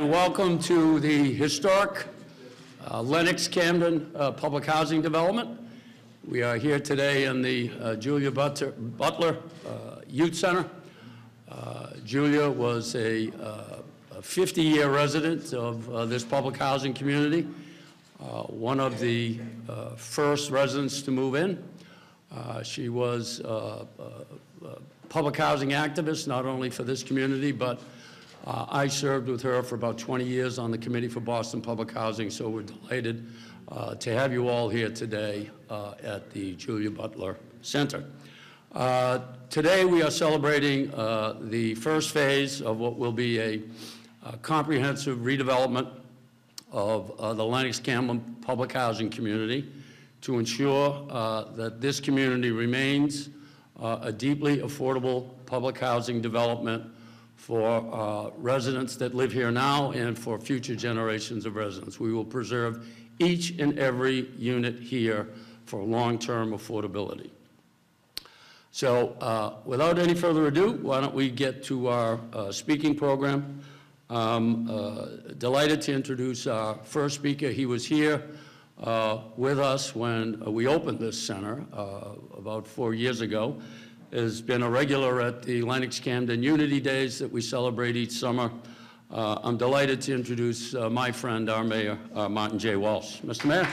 Welcome to the historic Lenox Camden Public Housing Development. We are here today in the Julia Butler Youth Center. Julia was a 50-year resident of this public housing community, one of the first residents to move in. She was a public housing activist, not only for this community, but I served with her for about 20 years on the Committee for Boston Public Housing, so we're delighted to have you all here today at the Julia Butler Center. Today we are celebrating the first phase of what will be a comprehensive redevelopment of the Lenox Camden public housing community to ensure that this community remains a deeply affordable public housing development for residents that live here now and for future generations of residents. We will preserve each and every unit here for long-term affordability. So without any further ado, why don't we get to our speaking program. Delighted to introduce our first speaker. He was here with us when we opened this center about 4 years ago. Has been a regular at the Lenox Camden Unity Days that we celebrate each summer. I'm delighted to introduce my friend, our mayor, Martin J. Walsh. Mr. Mayor.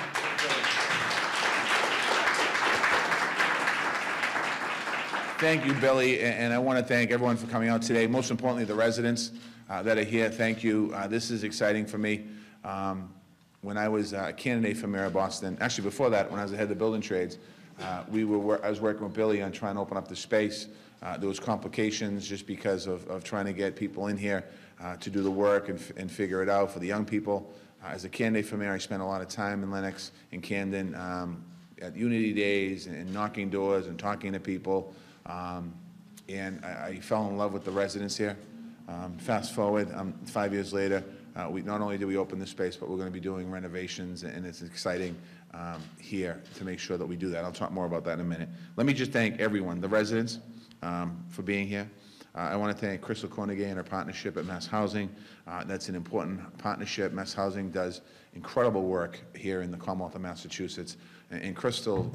Thank you, Billy, and I want to thank everyone for coming out today. Most importantly, the residents that are here, thank you. This is exciting for me. When I was a candidate for mayor of Boston, actually before that, when I was the head of the building trades, I was working with Billy on trying to open up the space. There was complications just because of trying to get people in here to do the work and figure it out for the young people. As a candidate for mayor, I spent a lot of time in Lenox and Camden at Unity Days and knocking doors and talking to people. And I fell in love with the residents here. Fast forward, 5 years later, not only did we open the space, but we're going to be doing renovations, and it's exciting here to make sure that we do that. I'll talk more about that in a minute. Let me just thank everyone, the residents, for being here. I want to thank Crystal Cornegay and her partnership at Mass Housing. That's an important partnership. Mass Housing does incredible work here in the Commonwealth of Massachusetts. And Crystal,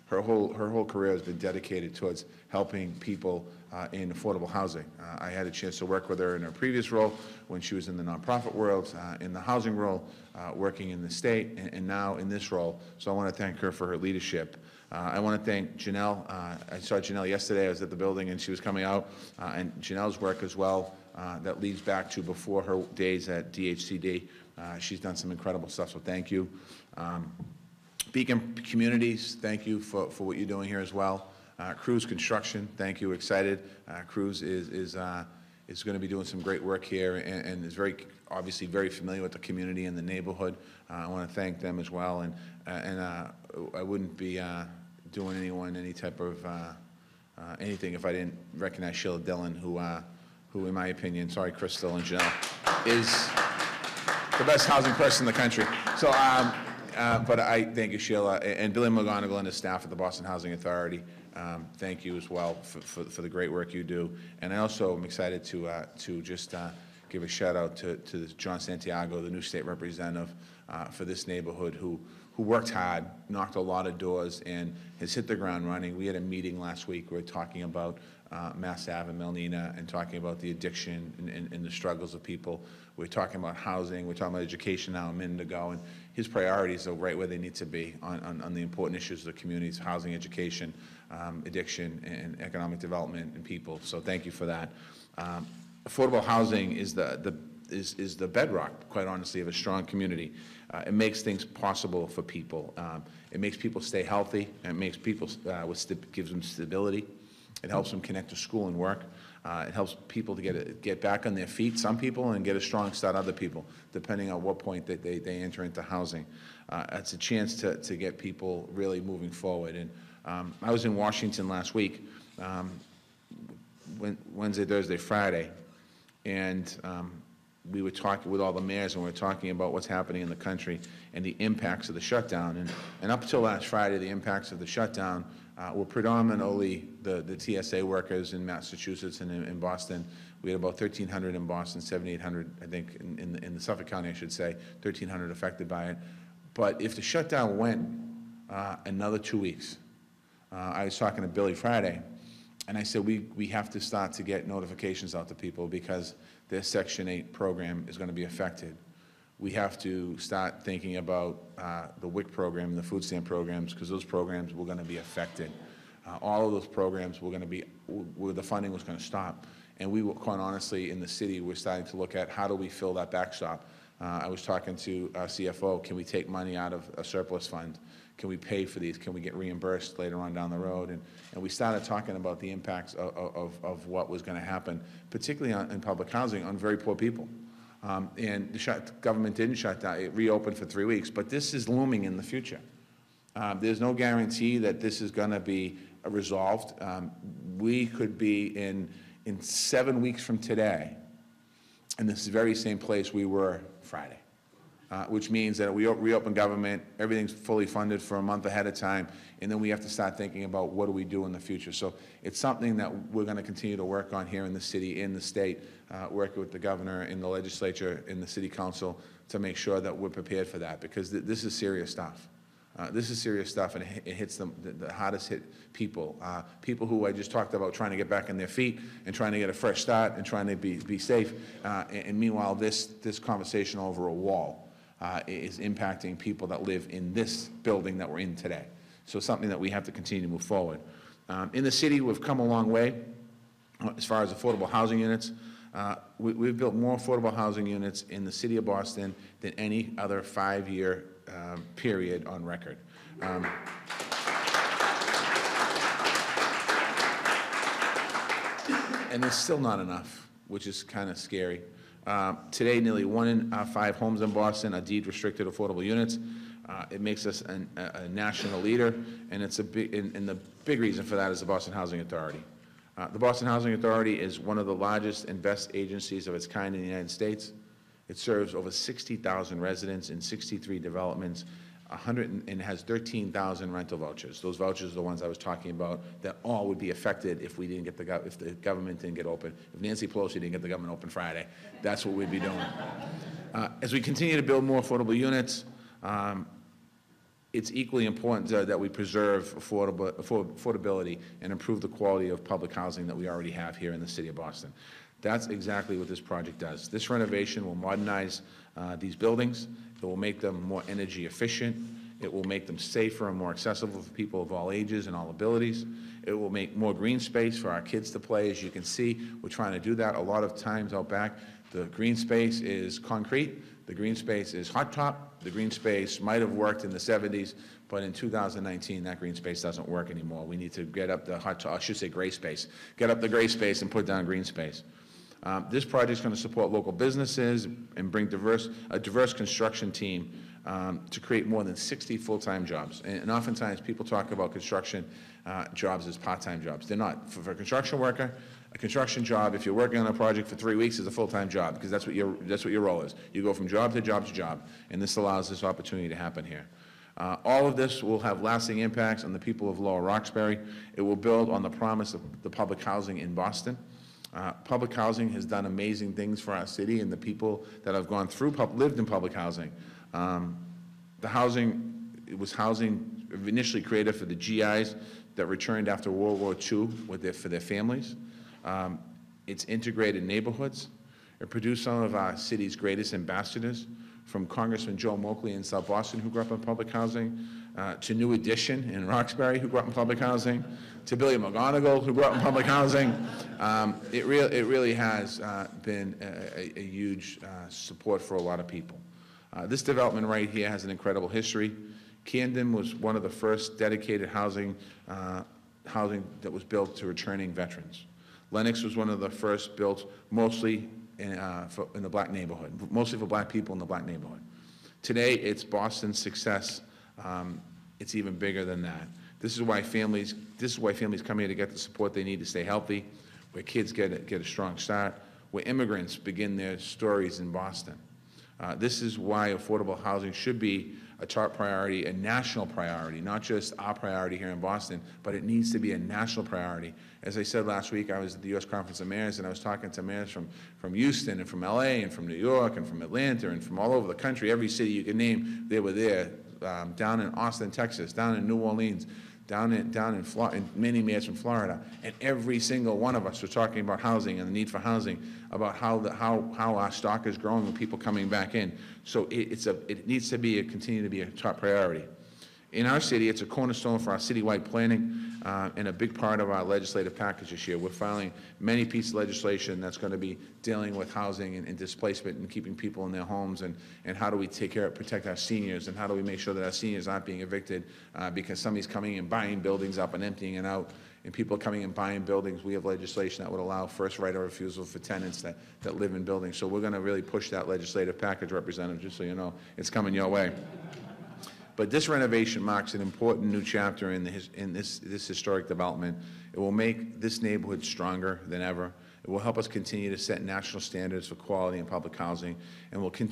her whole career has been dedicated towards helping people in affordable housing. I had a chance to work with her in her previous role when she was in the nonprofit world, in the housing role, working in the state, and now in this role. So I want to thank her for her leadership. I want to thank Janelle. I saw Janelle yesterday. I was at the building and she was coming out. And Janelle's work as well, that leads back to before her days at DHCD. She's done some incredible stuff, so thank you. Beacon Communities, thank you for what you're doing here as well. Cruz Construction, thank you, excited. Cruz is going to be doing some great work here and is obviously very familiar with the community and the neighborhood. I want to thank them as well, and I wouldn't be doing anyone any type of anything if I didn't recognize Sheila Dillon, who in my opinion, sorry Crystal and Janelle, is the best housing person in the country. So. But I thank you, Sheila, and Billy McGonagle and his staff at the Boston Housing Authority. Thank you as well for the great work you do. And I also am excited to just give a shout out to John Santiago, the new state representative for this neighborhood, who worked hard, knocked a lot of doors, and has hit the ground running. We had a meeting last week. We were talking about Mass Ave and Melnina and talking about the addiction and the struggles of people. We're talking about housing. We're talking about education now a minute ago. And his priorities are right where they need to be on the important issues of the communities: housing, education, addiction, and economic development and people. So thank you for that. Affordable housing is the bedrock, quite honestly, of a strong community. It makes things possible for people. It makes people stay healthy. And it makes people gives them stability. It helps them connect to school and work. It helps people to get back on their feet, some people, and get a strong start, other people, depending on what point that they enter into housing. It's a chance to get people really moving forward. And I was in Washington last week, Wednesday, Thursday, Friday, and we were talking with all the mayors, and we were talking about what's happening in the country and the impacts of the shutdown. And up until last Friday, the impacts of the shutdown were predominantly the TSA workers in Massachusetts and in Boston. We had about 1,300 in Boston, 7,800, I think, in the Suffolk County, I should say, 1,300 affected by it. But if the shutdown went another 2 weeks, I was talking to Billy Friday, and I said, we have to start to get notifications out to people because their Section 8 program is going to be affected. We have to start thinking about the WIC program and the food stamp programs, because those programs were going to be affected. All of those programs were going to be, where the funding was going to stop. And we were, quite honestly, in the city, we're starting to look at how do we fill that backstop. I was talking to our CFO, can we take money out of a surplus fund? Can we pay for these? Can we get reimbursed later on down the road? And we started talking about the impacts of what was going to happen, particularly in public housing, on very poor people. And the government didn't shut down. It reopened for 3 weeks. But this is looming in the future. There's no guarantee that this is going to be resolved. We could be in 7 weeks from today in this very same place we were Friday. Which means that we reopen government, everything's fully funded for a month ahead of time, and then we have to start thinking about what do we do in the future. So it's something that we're going to continue to work on here in the city, in the state, working with the governor, in the legislature, in the city council, to make sure that we're prepared for that, because this is serious stuff. This is serious stuff, and it hits the hardest hit people. People who I just talked about trying to get back on their feet and trying to get a fresh start and trying to be safe. And meanwhile, this conversation over a wall is impacting people that live in this building that we're in today. So something that we have to continue to move forward. In the city, we've come a long way as far as affordable housing units. We've built more affordable housing units in the city of Boston than any other 5-year period on record. And there's still not enough, which is kind of scary. Today, nearly 1 in 5 homes in Boston are deed-restricted affordable units. It makes us a national leader, and it's and the big reason for that is the Boston Housing Authority. The Boston Housing Authority is one of the largest and best agencies of its kind in the United States. It serves over 60,000 residents in 63 developments, and has 13,000 rental vouchers. Those vouchers are the ones I was talking about that all would be affected if we didn't get if the government didn't get open. If Nancy Pelosi didn't get the government open Friday, that's what we'd be doing. As we continue to build more affordable units, it's equally important that we preserve affordability and improve the quality of public housing that we already have here in the city of Boston. That's exactly what this project does. This renovation will modernize these buildings. It will make them more energy efficient. It will make them safer and more accessible for people of all ages and all abilities. It will make more green space for our kids to play. As you can see, we're trying to do that. A lot of times out back, the green space is concrete. The green space is hot top. The green space might have worked in the 70s, but in 2019, that green space doesn't work anymore. We need to get up the hot top, I should say gray space. Get up the gray space and put down green space. This project is going to support local businesses and bring a diverse construction team to create more than 60 full-time jobs. And oftentimes people talk about construction jobs as part-time jobs. They're not. For a construction worker, a construction job, if you're working on a project for 3 weeks, is a full-time job, because that's what your role is. You go from job to job to job, and this allows this opportunity to happen here. All of this will have lasting impacts on the people of Lower Roxbury. It will build on the promise of the public housing in Boston. Public housing has done amazing things for our city and the people that have gone through, lived in public housing. It was housing initially created for the GIs that returned after World War II for their families. It's integrated neighborhoods. It produced some of our city's greatest ambassadors, from Congressman Joe Moakley in South Boston, who grew up in public housing, to New Edition in Roxbury, who grew up in public housing, to Billy McGonagle, who grew up in public housing. It really has been a huge support for a lot of people. This development right here has an incredible history. Camden was one of the first dedicated housing that was built to returning veterans. Lenox was one of the first built mostly in the black neighborhood, mostly for black people in the black neighborhood. Today, it's Boston's success. It's even bigger than that. This is why families come here to get the support they need to stay healthy, where kids get a strong start, where immigrants begin their stories in Boston. This is why affordable housing should be a top priority, a national priority, not just our priority here in Boston, but it needs to be a national priority. As I said last week, I was at the U.S. Conference of Mayors, and I was talking to mayors from Houston and from L.A. and from New York and from Atlanta and from all over the country. Every city you can name, they were there. Down in Austin, Texas, down in New Orleans, down in Florida, and many mayors from Florida, and every single one of us were talking about housing and the need for housing, about how our stock is growing with people coming back in. So it needs to be continue to be a top priority. In our city, it's a cornerstone for our citywide planning and a big part of our legislative package this year. We're filing many pieces of legislation that's going to be dealing with housing and displacement and keeping people in their homes, and how do we take care of, protect our seniors, and how do we make sure that our seniors aren't being evicted because somebody's coming and buying buildings up and emptying it out, and people coming and buying buildings. We have legislation that would allow first right of refusal for tenants that live in buildings. So we're going to really push that legislative package, Representative, just so you know. It's coming your way. But this renovation marks an important new chapter in this historic development. It will make this neighborhood stronger than ever. It will help us continue to set national standards for quality in public housing, and we're going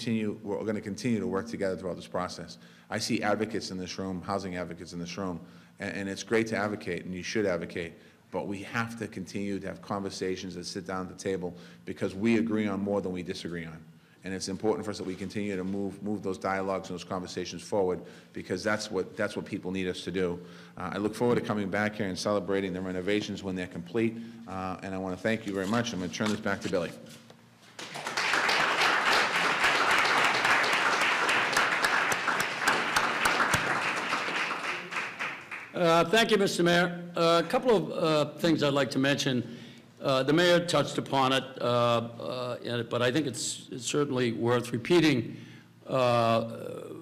to continue to work together throughout this process. I see advocates in this room, housing advocates in this room, and it's great to advocate, and you should advocate, but we have to continue to have conversations that sit down at the table, because we agree on more than we disagree on. And it's important for us that we continue to move those dialogues and those conversations forward, because that's what people need us to do. I look forward to coming back here and celebrating the renovations when they're complete. And I want to thank you very much. I'm going to turn this back to Billy. Thank you, Mr. Mayor. A couple of things I'd like to mention. The mayor touched upon it, but I think it's certainly worth repeating. The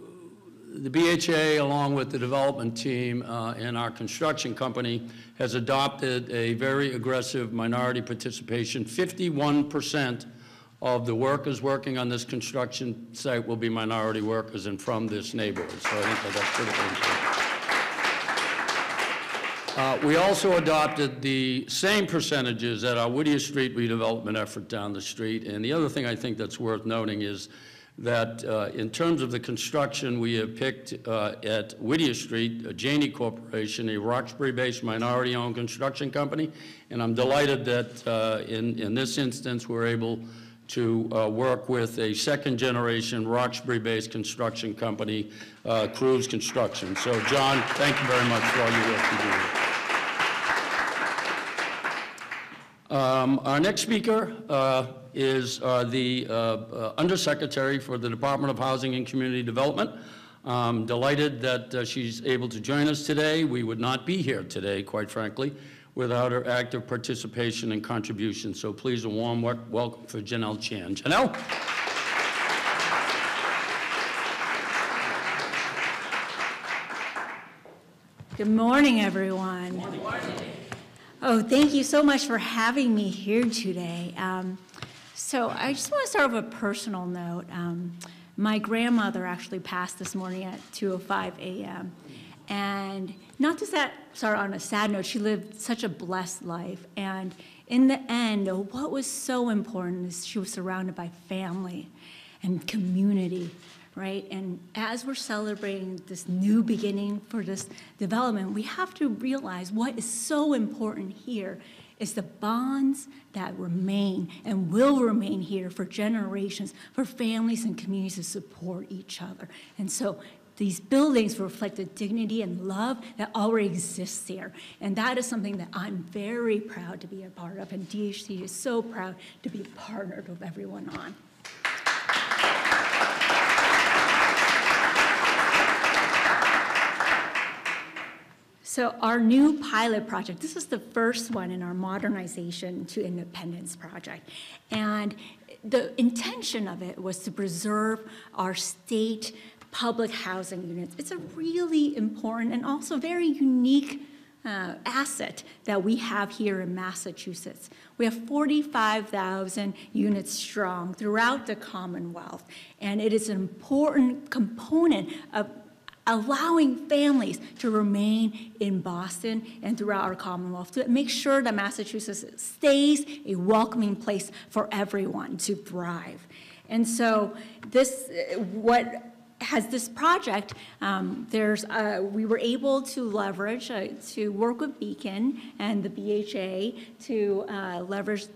BHA, along with the development team and our construction company, has adopted a very aggressive minority participation. 51% of the workers working on this construction site will be minority workers and from this neighborhood. So I think that's critically important. We also adopted the same percentages at our Whittier Street redevelopment effort down the street. And the other thing I think that's worth noting is that in terms of the construction, we have picked at Whittier Street, Janey Corporation, a Roxbury-based minority-owned construction company. And I'm delighted that in this instance, we're able to work with a second-generation Roxbury-based construction company, Cruz Construction. So, John, thank you very much for all your work you do. Our next speaker is the Undersecretary for the Department of Housing and Community Development. I'm delighted that she's able to join us today. We would not be here today, quite frankly, without her active participation and contribution. So please, a warm welcome for Janelle Chan. Janelle? Good morning, everyone. Good morning. Oh, thank you so much for having me here today. So I just want to start with a personal note. My grandmother actually passed this morning at 2:05 a.m. And not to start on a sad note, she lived such a blessed life. And in the end, what was so important is she was surrounded by family and community, right? And as we're celebrating this new beginning for this development, we have to realize what is so important here is the bonds that remain and will remain here for generations, for families and communities to support each other. And so these buildings reflect the dignity and love that already exists here. And that is something that I'm very proud to be a part of, and DHC is so proud to be partnered with everyone on. So our new pilot project, this is the first one in our modernization to independence project. And the intention of it was to preserve our state public housing units. It's a really important and also very unique asset that we have here in Massachusetts. We have 45,000 units strong throughout the Commonwealth, and it is an important component of allowing families to remain in Boston and throughout our Commonwealth, to make sure that Massachusetts stays a welcoming place for everyone to thrive. And so this, what has this project, we were able to leverage, to work with Beacon and the BHA to leverage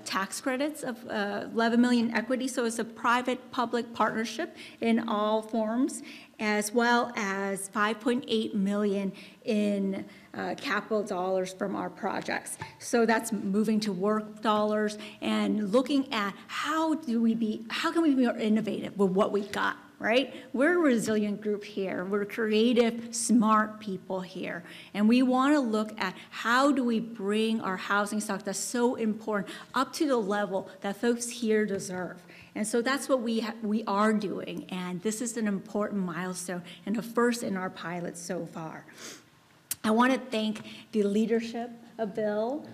tax credits of 11 million equity. So it's a private-public partnership in all forms, as well as 5.8 million in capital dollars from our projects. So that's moving to work dollars and looking at how can we be more innovative with what we've got, right? We're a resilient group here. We're creative, smart people here. And we want to look at how do we bring our housing stock that's so important up to the level that folks here deserve. And so that's what we are doing. And this is an important milestone and a first in our pilot so far. I want to thank the leadership of Bill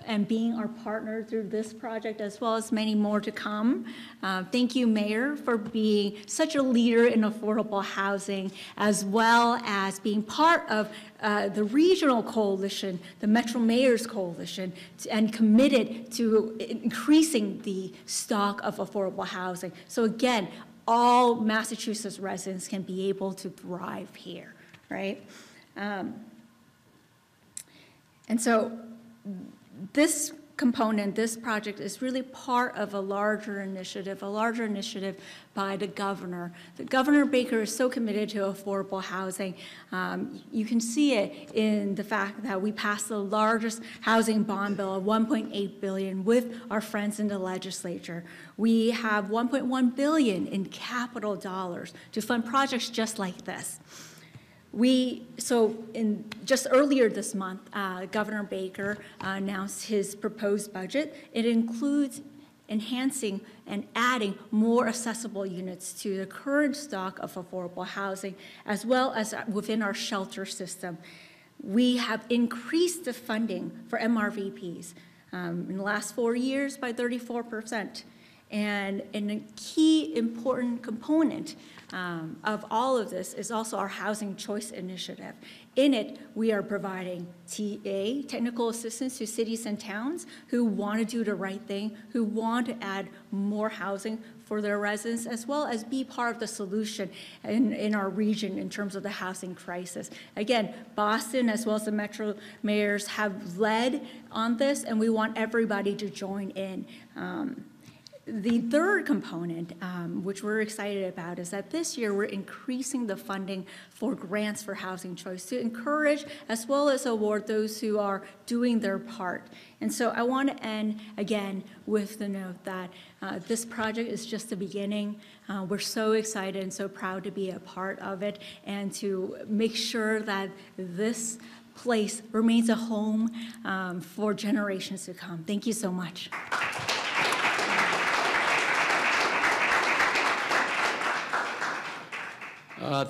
and being our partner through this project, as well as many more to come. Thank you, Mayor, for being such a leader in affordable housing, as well as being part of the regional coalition, the Metro Mayors Coalition, and committed to increasing the stock of affordable housing. So again, all Massachusetts residents can be able to thrive here, right? And so this component, this project is really part of a larger initiative by the governor. The Governor Baker is so committed to affordable housing. You can see it in the fact that we passed the largest housing bond bill of $1.8 billion with our friends in the legislature. We have $1.1 billion in capital dollars to fund projects just like this. Just earlier this month, Governor Baker announced his proposed budget. It includes enhancing and adding more accessible units to the current stock of affordable housing, as well as within our shelter system. We have increased the funding for MRVPs in the last 4 years by 34%. And a key important component of all of this is also our Housing Choice Initiative. In it, we are providing TA, technical assistance, to cities and towns who want to do the right thing, who want to add more housing for their residents, as well as be part of the solution in our region in terms of the housing crisis. Again, Boston, as well as the Metro Mayors, have led on this, and we want everybody to join in. The third component, which we're excited about, is that this year we're increasing the funding for grants for housing choice to encourage as well as award those who are doing their part. And so I want to end again with the note that this project is just the beginning. We're so excited and so proud to be a part of it and to make sure that this place remains a home for generations to come. Thank you so much.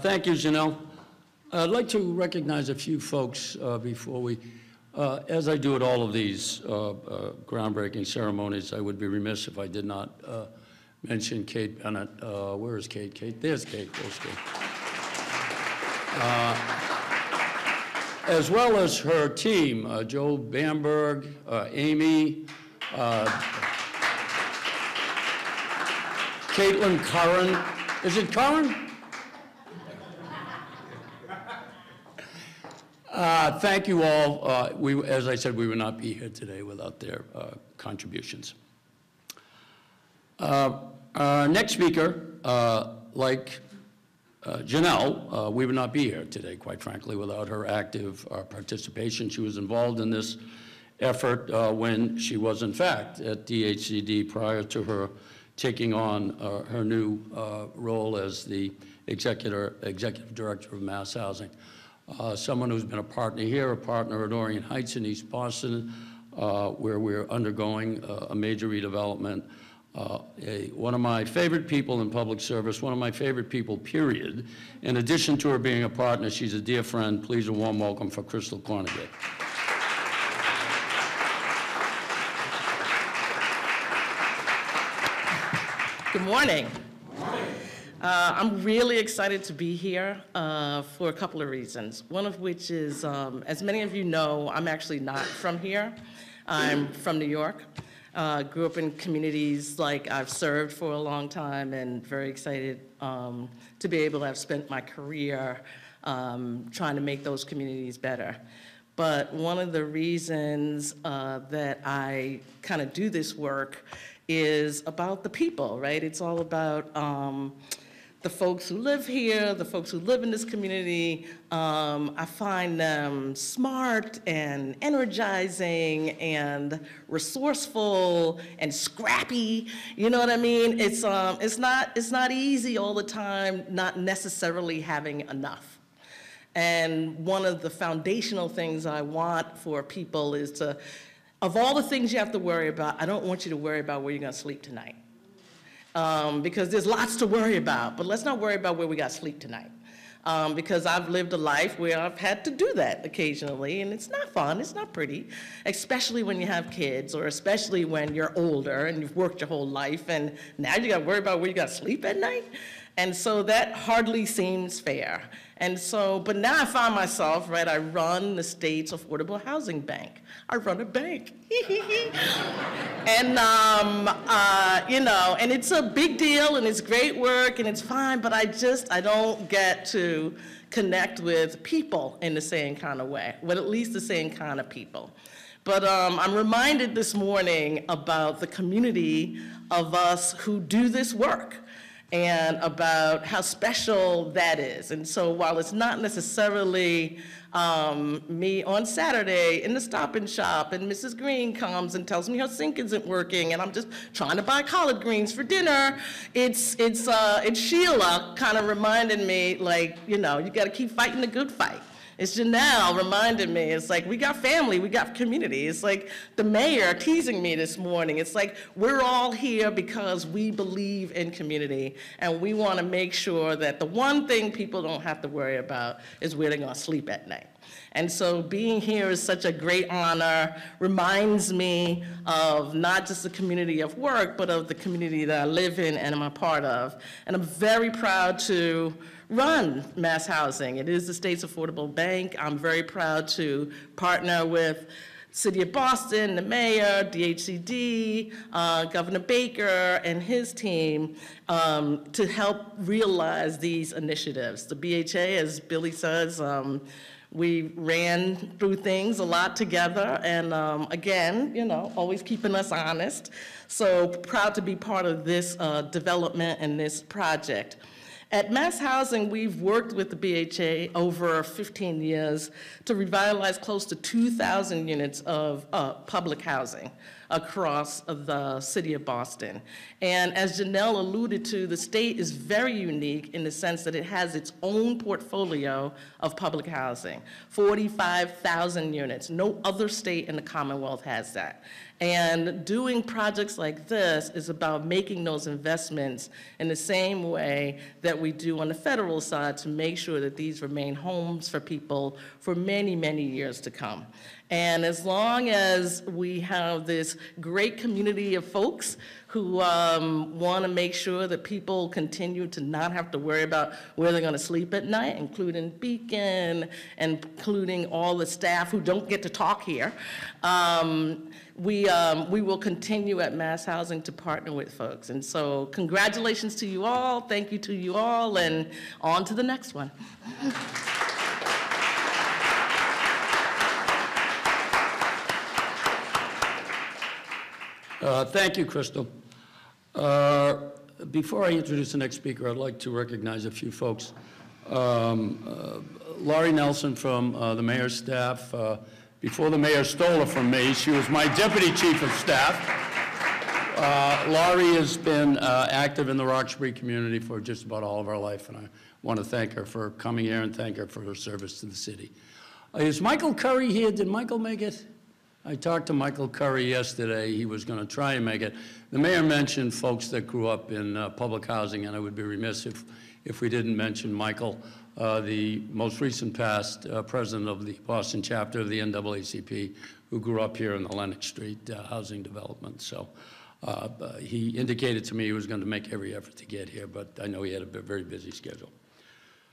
Thank you, Janelle. I'd like to recognize a few folks before we, as I do at all of these groundbreaking ceremonies, I would be remiss if I did not mention Kate Bennett. Where is Kate? Kate, there's Kate, there's Kate. As well as her team, Joe Bamberg, Amy, Caitlin Curran. Is it Curran? Thank you all. As I said, we would not be here today without their contributions. Our next speaker, like Janelle, we would not be here today, quite frankly, without her active participation. She was involved in this effort when she was, in fact, at DHCD prior to her taking on her new role as the executive director of Mass Housing. Someone who's been a partner here, a partner at Orient Heights in East Boston, where we're undergoing a major redevelopment. One of my favorite people in public service, one of my favorite people, period. In addition to her being a partner, she's a dear friend. Please a warm welcome for Crystal Cornegay. Good morning. I'm really excited to be here for a couple of reasons. One of which is, as many of you know, I'm actually not from here. I'm from New York. Grew up in communities like I've served for a long time, and very excited to be able to have spent my career trying to make those communities better. But one of the reasons that I kind of do this work is about the people, right? It's all about the folks who live here, the folks who live in this community. I find them smart and energizing and resourceful and scrappy. You know what I mean? It's not easy all the time, not necessarily having enough. And one of the foundational things I want for people is to, of all the things you have to worry about, I don't want you to worry about where you're gonna sleep tonight. Because there's lots to worry about, but let's not worry about where we got sleep tonight. Because I've lived a life where I've had to do that occasionally, and it's not fun, it's not pretty, especially when you have kids, or especially when you're older and you've worked your whole life, and now you gotta worry about where you gotta sleep at night. And so that hardly seems fair. And so, but now I find myself, right, I run the state's affordable housing bank. I run a bank. And, you know, and it's a big deal, and it's great work, and it's fine, but I don't get to connect with people in the same kind of way, well, at least the same kind of people. But I'm reminded this morning about the community of us who do this work, and about how special that is. And so while it's not necessarily me on Saturday in the Stop and Shop, and Mrs. Green comes and tells me her sink isn't working, and I'm just trying to buy collard greens for dinner, it's Sheila kind of reminded me, like, you know, you gotta keep fighting the good fight. It's Janelle reminded me, it's like, we got family, we got community. It's like the mayor teasing me this morning. It's like, we're all here because we believe in community, and we wanna make sure that the one thing people don't have to worry about is where they're gonna sleep at night. And so being here is such a great honor, reminds me of not just the community of work, but of the community that I live in and am a part of. And I'm very proud to run Mass Housing. It is the state's affordable bank. I'm very proud to partner with City of Boston, the mayor, DHCD, Governor Baker and his team to help realize these initiatives. The BHA, as Billy says, we ran through things a lot together, and again, you know, always keeping us honest. So proud to be part of this development and this project. At Mass Housing, we've worked with the BHA over 15 years to revitalize close to 2,000 units of public housing across the city of Boston. And as Janelle alluded to, the state is very unique in the sense that it has its own portfolio of public housing, 45,000 units. No other state in the Commonwealth has that. And doing projects like this is about making those investments in the same way that we do on the federal side to make sure that these remain homes for people for many, many years to come. And as long as we have this great community of folks who want to make sure that people continue to not have to worry about where they're going to sleep at night, including Beacon, and including all the staff who don't get to talk here, we will continue at Mass Housing to partner with folks. And so congratulations to you all, thank you to you all, and on to the next one. Thank you, Crystal. Before I introduce the next speaker, I'd like to recognize a few folks. Laurie Nelson from the mayor's staff. Before the mayor stole her from me, she was my deputy chief of staff. Laurie has been active in the Roxbury community for just about all of our life, and I want to thank her for coming here and thank her for her service to the city. Is Michael Curry here? Did Michael make it? I talked to Michael Curry yesterday. He was going to try and make it. The mayor mentioned folks that grew up in public housing, and I would be remiss if we didn't mention Michael, the most recent past president of the Boston chapter of the NAACP, who grew up here in the Lenox Street Housing Development. So He indicated to me he was going to make every effort to get here, but I know he had a very busy schedule.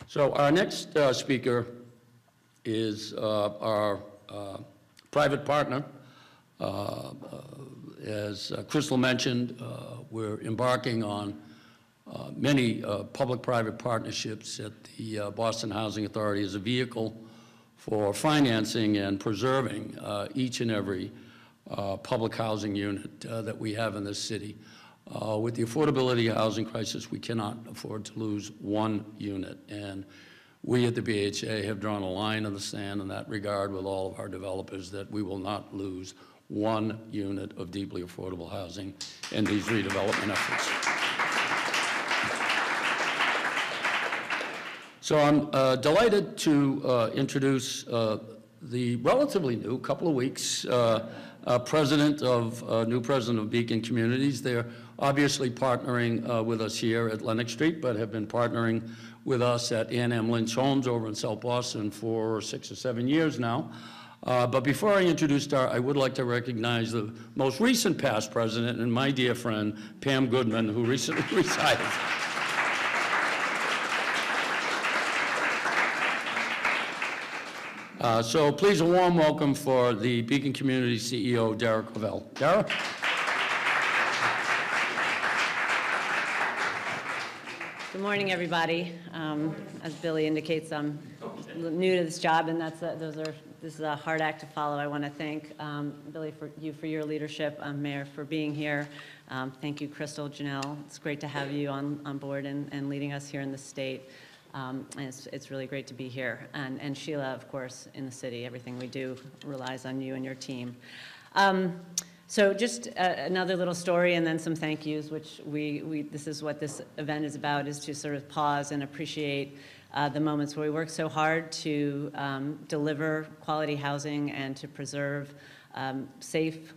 So our next speaker is our private partner. As Crystal mentioned, we're embarking on many public-private partnerships at the Boston Housing Authority as a vehicle for financing and preserving each and every public housing unit that we have in this city. With the affordability housing crisis, we cannot afford to lose one unit. And we at the BHA have drawn a line in the sand in that regard with all of our developers that we will not lose one unit of deeply affordable housing in these redevelopment efforts. So I'm delighted to introduce the relatively new, couple of weeks, new president of Beacon Communities. They're obviously partnering with us here at Lenox Street, but have been partnering with us at A&M Lynch Homes over in South Boston for 6 or 7 years now. But before I introduce her, I would like to recognize the most recent past president and my dear friend, Pam Goodman, who recently retired. So please a warm welcome for the Beacon Community CEO, Dara Covell. Dara? Good morning, everybody. As Billy indicates, I'm new to this job, and this is a hard act to follow. I want to thank Billy for your leadership, Mayor for being here. Thank you, Crystal, Janelle. It's great to have you on board and leading us here in the state. And it's really great to be here. And Sheila, of course, in the city. Everything we do relies on you and your team. So just another little story and then some thank yous, which this is what this event is about, is to sort of pause and appreciate the moments where we work so hard to deliver quality housing and to preserve safe,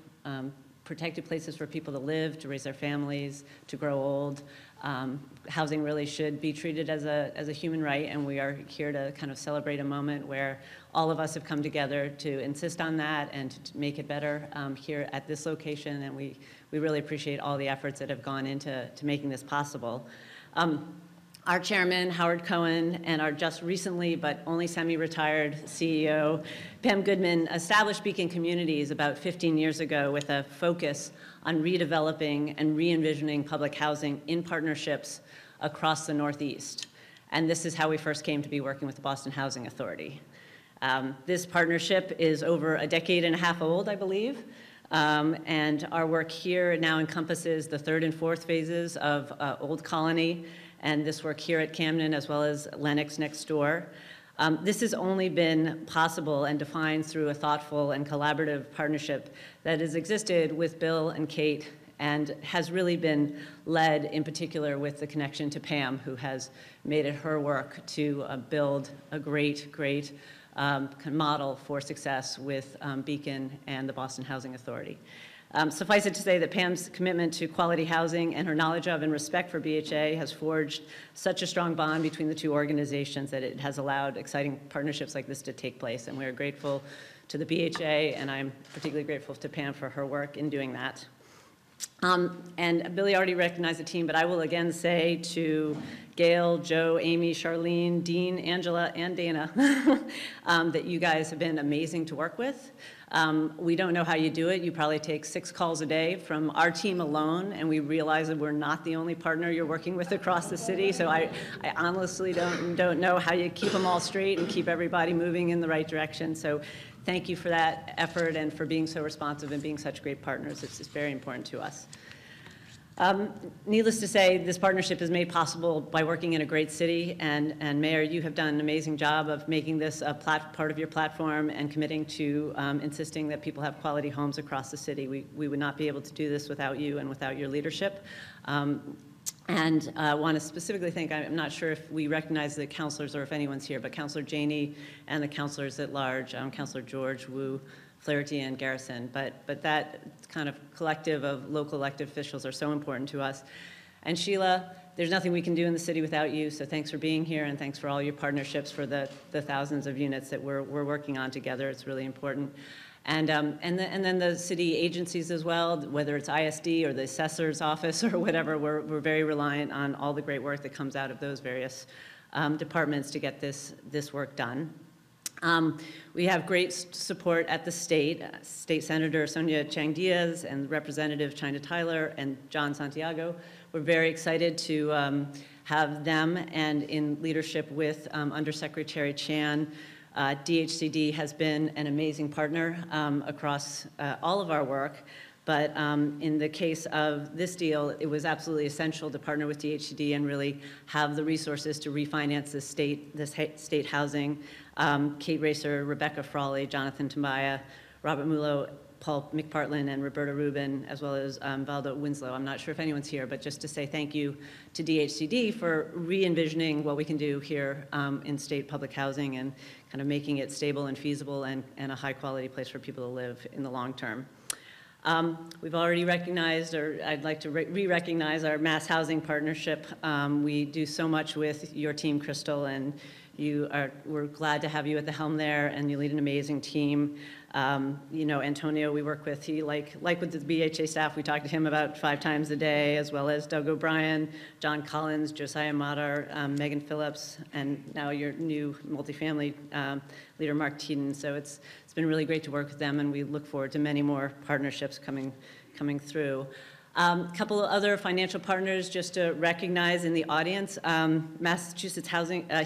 protected places for people to live, to raise their families, to grow old. Housing really should be treated as a human right, and we are here to kind of celebrate a moment where all of us have come together to insist on that and to make it better here at this location, and we really appreciate all the efforts that have gone into making this possible. Our chairman, Howard Cohen, and our just recently but only semi-retired CEO, Pam Goodman, established Beacon Communities about 15 years ago with a focus on redeveloping and re-envisioning public housing in partnerships across the Northeast. And this is how we first came to be working with the Boston Housing Authority. This partnership is over a decade and a half old, I believe. And our work here now encompasses the 3rd and 4th phases of Old Colony, and this work here at Camden, as well as Lenox next door. This has only been possible and defined through a thoughtful and collaborative partnership that has existed with Bill and Kate, and has really been led in particular with the connection to Pam, who has made it her work to build a great model for success with Beacon and the Boston Housing Authority. Suffice it to say that Pam's commitment to quality housing and her knowledge of and respect for BHA has forged such a strong bond between the two organizations that it has allowed exciting partnerships like this to take place. And we are grateful to the BHA, and I'm particularly grateful to Pam for her work in doing that. And Billy already recognized the team, but I will again say to Gail, Joe, Amy, Charlene, Dean, Angela, and Dana that you guys have been amazing to work with. We don't know how you do it. You probably take 6 calls a day from our team alone, and we realize that we're not the only partner you're working with across the city. So I honestly don't know how you keep them all straight and keep everybody moving in the right direction. So thank you for that effort and for being so responsive and being such great partners. It's very important to us. Needless to say, this partnership is made possible by working in a great city, and Mayor, you have done an amazing job of making this a part of your platform and committing to insisting that people have quality homes across the city. We would not be able to do this without you and without your leadership. And I want to specifically thank, I'm not sure if we recognize the counselors or if anyone's here, but Councilor Janey and the counselors at large, Councilor George, Wu, Flaherty, and Garrison. But that kind of collective of local elected officials are so important to us. And Sheila, there's nothing we can do in the city without you, so thanks for being here, and thanks for all your partnerships for the thousands of units that we're working on together. It's really important. And then the city agencies as well, whether it's ISD or the assessor's office or whatever, we're very reliant on all the great work that comes out of those various departments to get this work done. We have great support at the state. State Senator Sonia Chang-Diaz and Representative China Tyler and John Santiago. We're very excited to have them, and in leadership with Undersecretary Chan. DHCD has been an amazing partner across all of our work, but in the case of this deal, it was absolutely essential to partner with DHCD and really have the resources to refinance this state housing. Kate Racer, Rebecca Frawley, Jonathan Tambaya, Robert Mullo, Paul McPartlin, and Roberta Rubin, as well as Valdo Winslow. I'm not sure if anyone's here, but just to say thank you to DHCD for re-envisioning what we can do here in state public housing and kind of making it stable and feasible and a high-quality place for people to live in the long term. We've already recognized, or I'd like to re-recognize our mass housing partnership. We do so much with your team, Crystal, and we're glad to have you at the helm there, and you lead an amazing team. You know, Antonio, we work with, like with the BHA staff, we talk to him about 5 times a day, as well as Doug O'Brien, John Collins, Josiah Madar, Megan Phillips, and now your new multifamily leader, Mark Teeden. So it's been really great to work with them, and we look forward to many more partnerships coming through. Couple of other financial partners just to recognize in the audience. Massachusetts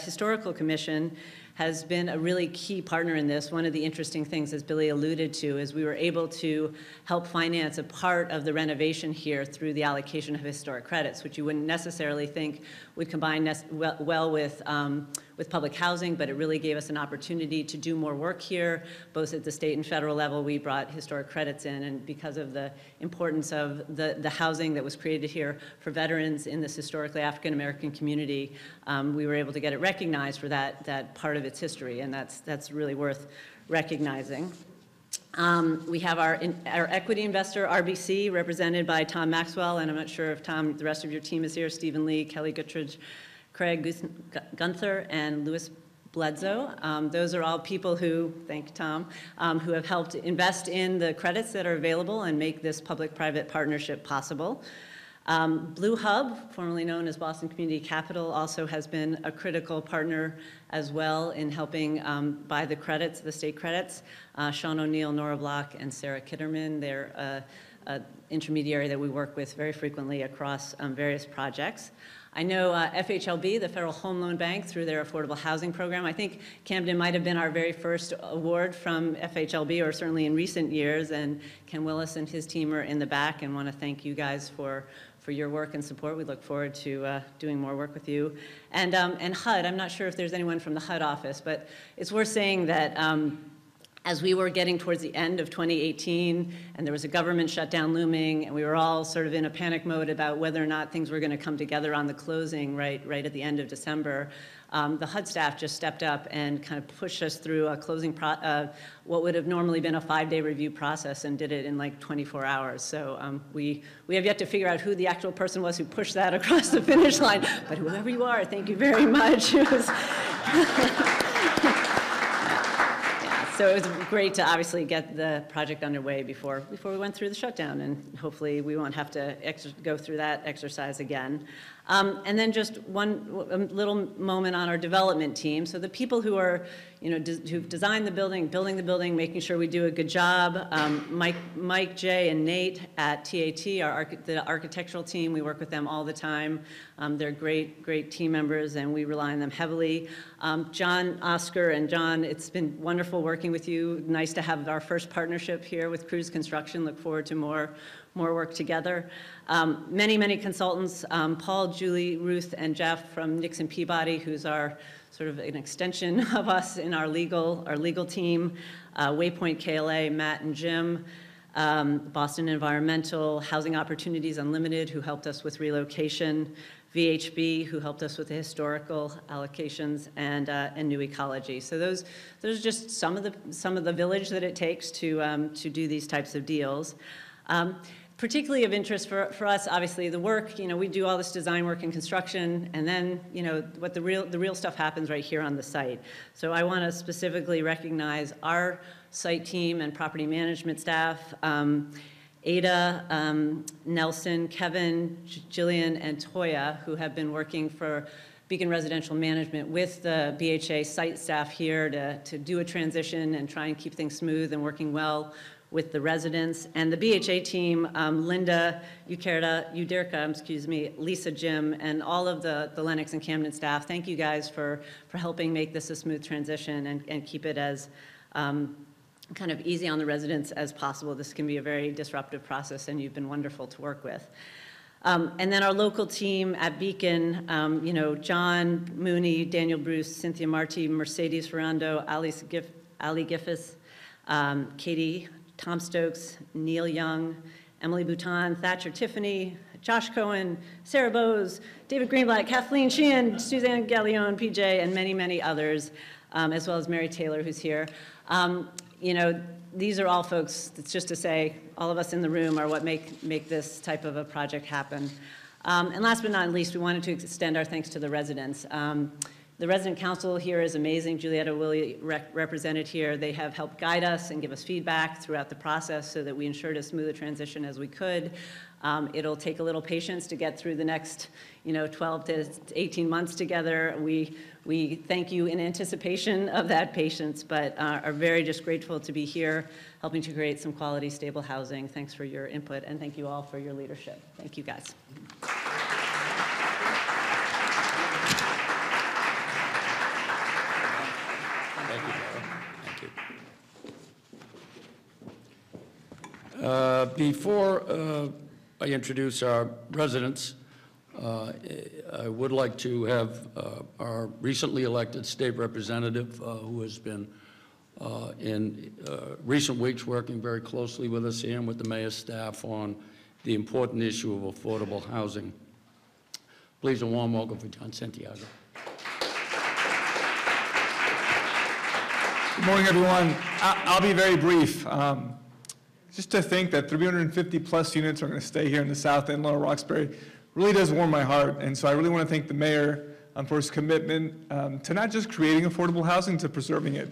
Historical Commission has been a really key partner in this. One of the interesting things, as Billy alluded to, is we were able to help finance a part of the renovation here through the allocation of historic credits, which you wouldn't necessarily think would combine well with public housing, but it really gave us an opportunity to do more work here, both at the state and federal level. We brought historic credits in, and because of the importance of the housing that was created here for veterans in this historically African-American community, we were able to get it recognized for that part of its history, and that's really worth recognizing. We have our equity investor, RBC, represented by Tom Maxwell, and I'm not sure if Tom, the rest of your team is here, Stephen Lee, Kelly Guttridge, Craig Gunther, and Louis Bledsoe. Those are all people who, thank you, Tom, who have helped invest in the credits that are available and make this public-private partnership possible. Blue Hub, formerly known as Boston Community Capital, also has been a critical partner as well in helping buy the credits, the state credits. Sean O'Neill, Nora Block, and Sarah Kitterman, they're an intermediary that we work with very frequently across various projects. I know FHLB, the Federal Home Loan Bank, through their affordable housing program. I think Camden might have been our very first award from FHLB, or certainly in recent years, and Ken Willis and his team are in the back, and want to thank you guys for your work and support. We look forward to doing more work with you. And HUD, I'm not sure if there's anyone from the HUD office, but it's worth saying that as we were getting towards the end of 2018, and there was a government shutdown looming, and we were all sort of in a panic mode about whether or not things were going to come together on the closing right at the end of December, the HUD staff just stepped up and kind of pushed us through a closing, what would have normally been a 5-day review process, and did it in like 24 hours. So we have yet to figure out who the actual person was who pushed that across the finish line, but whoever you are, thank you very much. It was So it was great to obviously get the project underway before we went through the shutdown, and hopefully we won't have to go through that exercise again. And then just one little moment on our development team. So the people who are, who've designed the building, building the building, making sure we do a good job. Mike, Jay, and Nate at TAT, the architectural team, we work with them all the time. They're great team members, and we rely on them heavily. John, Oscar, and John, it's been wonderful working with you. Nice to have our first partnership here with Cruz Construction. Look forward to more work together. Many consultants, Paul, Julie, Ruth, and Jeff from Nixon Peabody, who's our sort of an extension of us in our legal team. Waypoint KLA, Matt and Jim. Boston Environmental, Housing Opportunities Unlimited, who helped us with relocation. VHB, who helped us with the historical allocations, and New Ecology. So those are just some of the village that it takes to do these types of deals. particularly of interest for us, obviously, the work, we do all this design work and construction, and then, what the real stuff happens right here on the site. So I want to specifically recognize our site team and property management staff, Ada, Nelson, Kevin, Jillian, and Toya, who have been working for Beacon Residential Management with the BHA site staff here to do a transition and try and keep things smooth and working well with the residents. And the BHA team, Linda, Uderka, Lisa, Jim, and all of the Lenox and Camden staff, thank you guys for helping make this a smooth transition and keep it as kind of easy on the residents as possible. This can be a very disruptive process, and you've been wonderful to work with. And then our local team at Beacon, John Mooney, Daniel Bruce, Cynthia Marti, Mercedes Ferrando, Ali Giffis, Katie Tom Stokes, Neil Young, Emily Bouton, Thatcher Tiffany, Josh Cohen, Sarah Bowes, David Greenblatt, Kathleen Sheehan, Suzanne Gallione, PJ, and many, many others, as well as Mary Taylor, who's here. These are all folks, it's just to say, all of us in the room are what make this type of a project happen. And last but not least, we wanted to extend our thanks to the residents. The resident council here is amazing. Julietta Willie represented here. They have helped guide us and give us feedback throughout the process so that we ensured as smooth a transition as we could. It'll take a little patience to get through the next 12 to 18 months together. We thank you in anticipation of that patience, but are very just grateful to be here, helping to create some quality, stable housing. Thanks for your input, and thank you all for your leadership. Thank you, guys. Thank you, Laura. Thank you. Before I introduce our residents, I would like to have our recently elected state representative, who has been in recent weeks working very closely with us and with the mayor's staff on the important issue of affordable housing. Please, a warm welcome for John Santiago. Good morning, everyone. I'll be very brief. Just to think that 350 plus units are going to stay here in the South End, Lower Roxbury, really does warm my heart. And so I really want to thank the mayor for his commitment to not just creating affordable housing, to preserving it.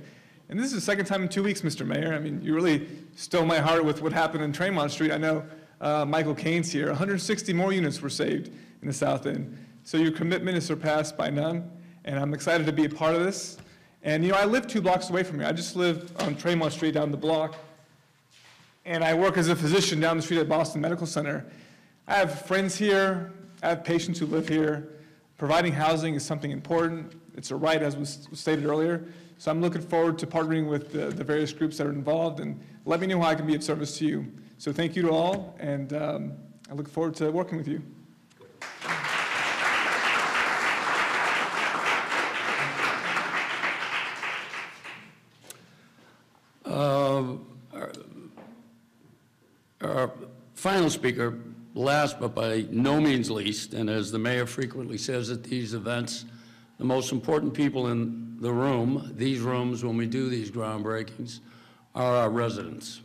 And this is the second time in 2 weeks, Mr. Mayor. I mean, you really stole my heart with what happened in Tremont Street. I know Michael Kane's here. 160 more units were saved in the South End. So your commitment is surpassed by none. And I'm excited to be a part of this. And, I live 2 blocks away from here. I just live on Tremont Street down the block. And I work as a physician down the street at Boston Medical Center. I have friends here. I have patients who live here. Providing housing is something important. It's a right, as was stated earlier. So I'm looking forward to partnering with the various groups that are involved, and let me know how I can be of service to you. So thank you to all, and I look forward to working with you. Our final speaker, last but by no means least, and as the mayor frequently says at these events, the most important people in the room, these rooms when we do these groundbreakings, are our residents.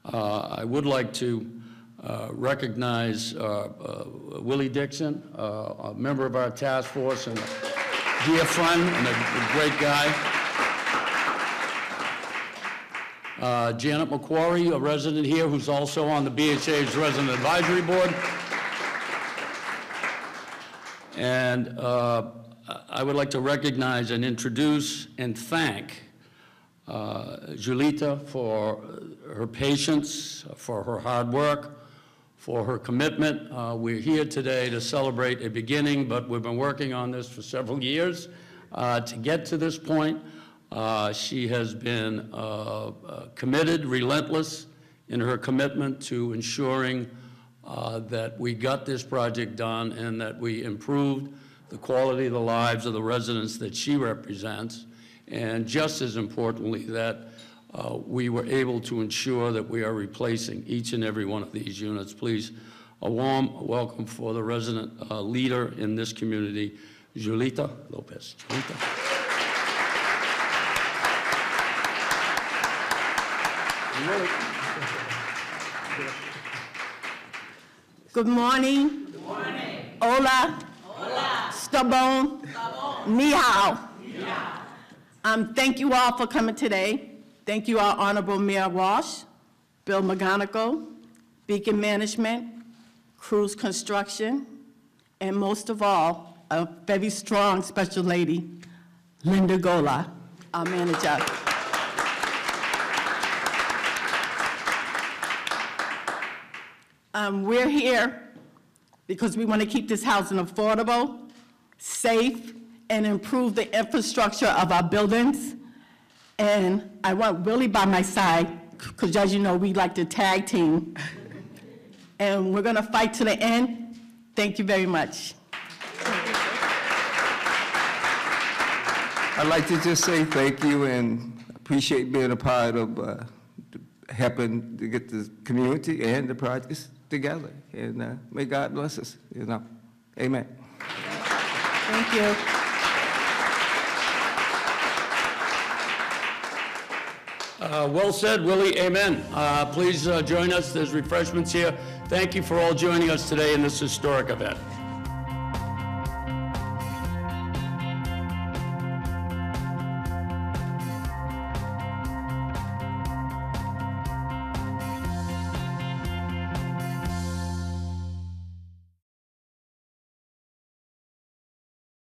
I would like to recognize Willie Dixon, a member of our task force and a dear friend and a great guy. Janet McQuarrie, a resident here who's also on the BHA's Resident Advisory Board. And I would like to recognize and introduce and thank Julita for her patience, for her hard work, for her commitment. We're here today to celebrate a beginning, but we've been working on this for several years to get to this point. She has been committed, relentless in her commitment to ensuring that we got this project done and that we improved the quality of the lives of the residents that she represents, and just as importantly, that we were able to ensure that we are replacing each and every one of these units. Please, a warm welcome for the resident leader in this community, Julita Lopez. Julita. Good morning. Good morning. Hola. Hola. Stabon. Ni hao. Thank you all for coming today. Thank you, our Honorable Mayor Walsh, Bill McGonagle, Beacon Management, Cruz Construction, and most of all, a very strong special lady, Linda Gola, our manager. We're here because we want to keep this housing affordable, safe, and improve the infrastructure of our buildings. And I want Willie by my side, because as you know, we like to tag team. And we're going to fight to the end. Thank you very much. I'd like to just say thank you and appreciate being a part of helping to get the community and the projects together. And may God bless us, you know. Amen. Thank you. Well said, Willie, amen. Please join us, there's refreshments here. Thank you for all joining us today in this historic event.